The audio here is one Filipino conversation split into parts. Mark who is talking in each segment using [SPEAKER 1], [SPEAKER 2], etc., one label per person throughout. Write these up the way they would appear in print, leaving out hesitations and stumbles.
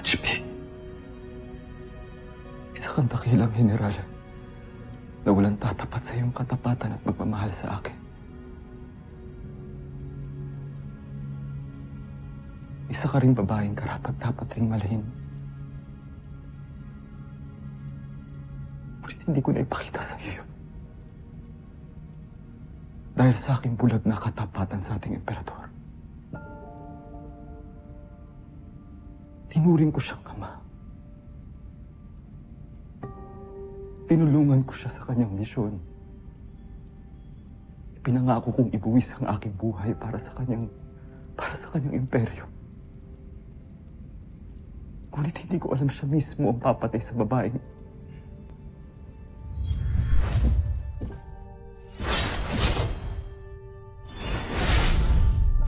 [SPEAKER 1] Najmi, isa kang dakilang general na walang tatapat sa iyong katapatan at pagmamahal sa akin. Isa ka rin babaeng karapat-dapat ring malhin. Ngunit hindi ko na ipakita sa iyo. Dahil sa aking bulag na katapatan sa ating emperador. Tinuring ko siyang ama. Tinulungan ko siya sa kanyang misyon. Pinangako kong ibuwis ang aking buhay para sa kanyang imperyo. Ngunit hindi ko alam siya mismo ang papatay sa babaeng.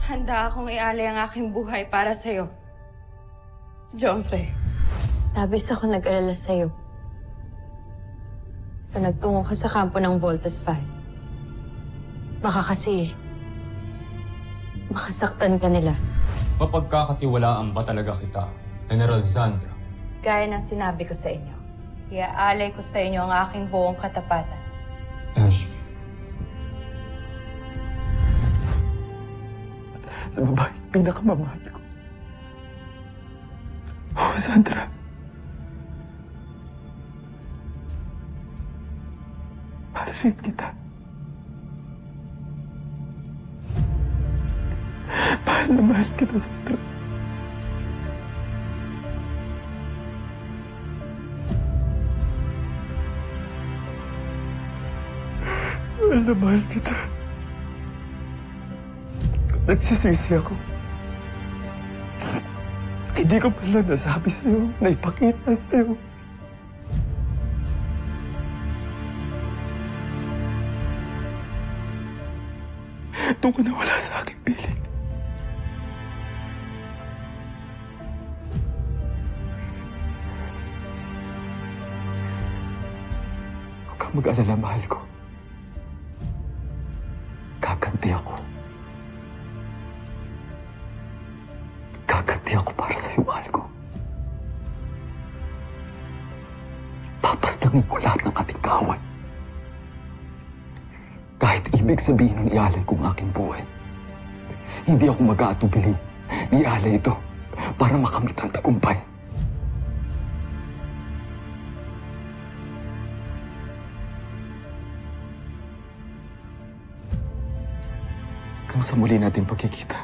[SPEAKER 2] Handa akong ialay ang aking buhay para sa'yo. Joffrey.
[SPEAKER 3] Labis ako nag-alala sa'yo. So, nagtungo ka sa kampo ng Voltas 5. Baka kasi makasaktan ka nila.
[SPEAKER 4] Mapagkakatiwalaan ba talaga kita, General Zandra?
[SPEAKER 2] Gaya ng sinabi ko sa inyo, iaalay ko sa inyo ang aking buong katapatan.
[SPEAKER 1] Sa babaeng pinakamamahal ko. Oh, Sandra. Mahal rin kita. Mahal na mahal kita, Sandra. Mahal na mahal kita. Nagsisisi ako. Hindi ko pala nasabi sa'yo, naipakita sa'yo. Doon ko nawala sa aking piling. Huwag kang mag-alala, mahal ko. Gaganti ako. Gaganti ako para sa'yo, mahal ko. Papastangin ko lahat ng ating kaaway. Kahit ibig sabihin ng ialay kong aking buhay, hindi ako mag-aatubili. Ialay ito para makamit ang tagumpay. Hanggang sa muli natin pagkikita.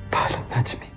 [SPEAKER 1] Paalam, Najmi.